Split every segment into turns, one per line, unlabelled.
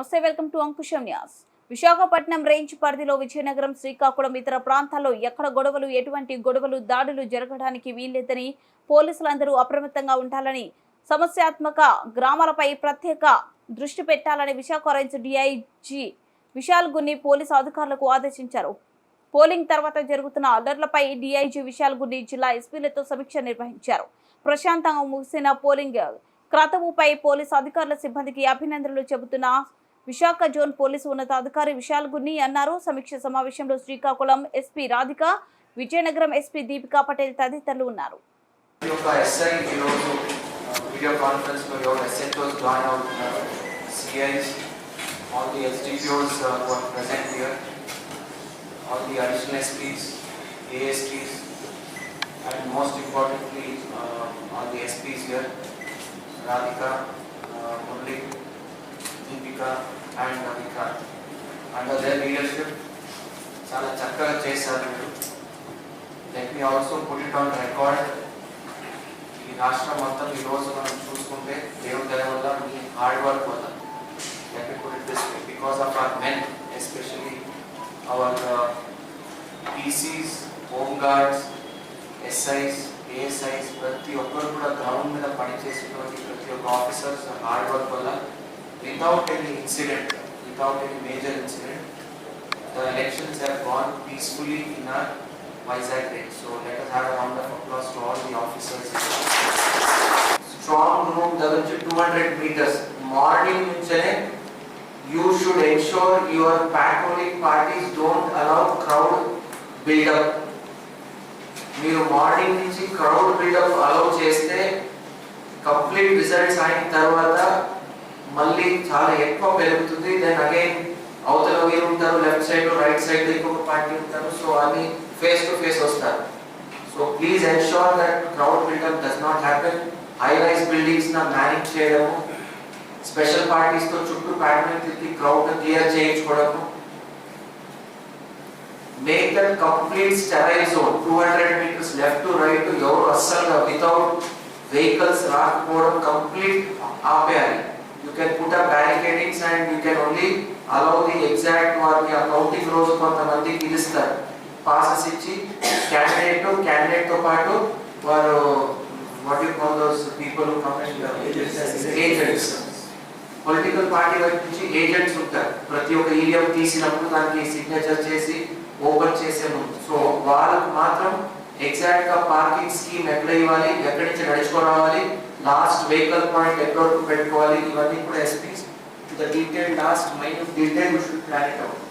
నమస్తే, welcome to Ankusham news. Visakhapatnam range పరిధిలో విజయనగరం, శ్రీకాకుళం ఇతర ప్రాంతాల్లో ఎక్కడ గొడవలు, ఎటువంటి గొడవలు, దాడులు జరగడానికి వీల్లేదని పోలీసులందరూ అప్రమత్తంగా ఉండాలని, సమస్యాత్మక గ్రామాలపై ప్రత్యేక దృష్టి పెట్టాలని Visakha range DIG Vishal Gunni police అధికారులకు ఆదేశించారు. పోలింగ్ తర్వాత జరుగుతున్న అల్లర్లపై డీఐజీ విశాల్ గున్ని జిల్లా ఎస్పీలతో సమీక్ష నిర్వహించారు. ప్రశాంతంగా ముగిసిన పోలింగ్ క్రతువుపై పోలీసు అధికారుల సిబ్బందికి అభినందనలు చెబుతున్న విశాఖ జోన్ పోలీసు ఉన్నతాధికారి విశాల్ గున్ని అన్నారు. సమీక్ష సమావేశంలో శ్రీకాకుళం ఎస్పీ రాధిక, విజయనగరం ఎస్పీ దీపికా పటేల్ తదితరులు ఉన్నారు.
all the additional SPs, ASPs, and most importantly, all the SPs here, Radhika, Murli, Deepika, and Radhika. Under their leadership, చాలా చక్కగా చేశారు మీరు. Let me also put it on record. ఈ రాష్ట్రం మొత్తం ఈ రోజు మనం చూసుకుంటే దేవుడి దయ వల్ల మీ హార్డ్ వర్క్ వల్ల, let me put it this way, because of our men, especially our PCs, home guards, SIs, ASIs, ప్రతి ఒక్కరు కూడా గ్రౌండ్ మీద పనిచేస్తున్నటువంటి ప్రతి ఒక్క ఆఫీసర్స్ హార్డ్ వర్క్ వల్ల without any incident, without any major incident, the elections have gone peacefully in our Vizag range. So let us have a round of applause to all the officers. Strong room దగ్గర నుంచి 200 meters morning నుంచే you should ensure your patrolling parties don't allow crowd build up. మీరు morning నుంచి crowd buildup allow చేస్తే complete results అయిన తర్వాత మళ్ళీ చాలా ఎక్కువ పెరుగుతుంది. దెన్ అగైన్ అవతల వీరు ఉంటారు, లెఫ్ట్ సైడ్ రైట్ సైడ్ ఇంకొక పార్టీ ఉంటారు. సో అన్ని ఫేస్ టు ఫేస్ వస్తారు. So please ensure that crowd buildup does not happen. High rise buildings నా మేనేజ్ చేయడము, స్పెషల్ పార్టీస్ తో చుట్టూ ప్యాటర్న్ తిరిగి క్రౌడ్ క్లియర్ చేయించుకోవడము, make that complete sterile zone 200 meters left to right to ఎవరు అస్సలు without vehicles రాకపోవడం కంప్లీట్ ఆపేయాలి. You can put up barricadings and you can only allow the exact వారికి కౌంటింగ్ రోజు కొంతమంది పిలుస్తారు, పాసెస్ ఇచ్చి క్యాండిడేట్ తో పాటు వారు what you call those people who come and agents, political party వైపు నుంచి ఏజెంట్స్ ఉంటారు. ప్రతి ఒక్క ఈవీఎం తీసినప్పుడు దానికి సిగ్నేచర్ చేసి ఓపెన్ చేసే ముందు సో వాళ్ళకు మాత్రం ఎగ్జాక్ట్ గా పార్కింగ్ స్కీమ్ ఎక్కడ ఇవ్వాలి, ఎక్కడి నుంచి నడుచుకొని రావాలి, లాస్ట్ వెహికల్ పాయింట్ ఎక్కడ వరకు పెట్టుకోవాలి, ఇవన్నీ కూడా SPs to the detail last minute detail we should plan it out.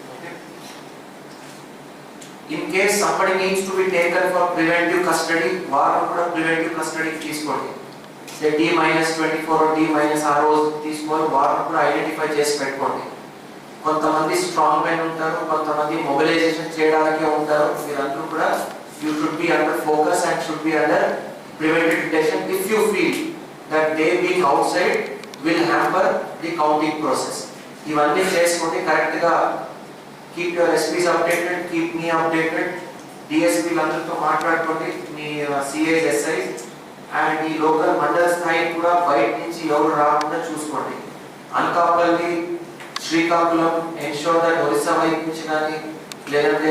In case somebody needs to be taken for preventive custody, వారు కూడా ప్రివెంటివ్ కస్టడీ తీసుకోండి. D-24 D- ఆ రోజు తీసుకొని వారిని కూడా ఐడెంటిఫై చేసి పెట్టుకోండి. కొంతమంది స్ట్రాంగ్ మెన్ ఉంటారు, కొంతమంది మొబిలైజేషన్ చేయడానికి ఉంటారు. మీరందరూ కూడా you should be under focus and should be under preventive detection if you feel that they being outside will hamper the counting process. ఇవన్నీ చేసుకోండి కరెక్ట్ గా. Keep your SPs updated, keep me updated. డిఎస్పీలందరితో మాట్లాడుకోండి, మీ CIs SIs and ఈ local మండల స్థాయి కూడా బయట నుంచి ఎవరు రాకుండా చూసుకోండి. అనకాపల్లి, శ్రీకాకుళం, ఎన్షూర్ దట్ ఒరిస్సా వైపు నుంచి కానీ లేదంటే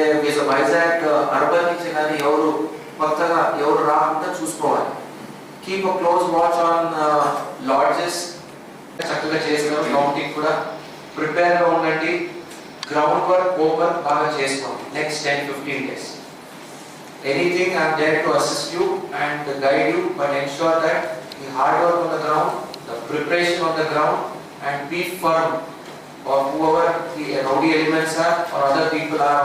వైజాగ్ అర్బన్ నుంచి కానీ ఎవరు కొత్తగా ఎవరు రాకుండా చూసుకోవాలి. Keep a close watch on lodges. చక్కగా చేసిన కౌంటింగ్ కూడా ప్రిపేర్ గా ఉండండి. గ్రౌండ్ వర్క్ ఓపెన్ బాగా చేసుకోండి. Next 10-15 days anything I am there to assist you and guide you, but ensure that the hard work on the ground, the preparation on the ground, and be firm, or whoever the rowdy elements are or other people are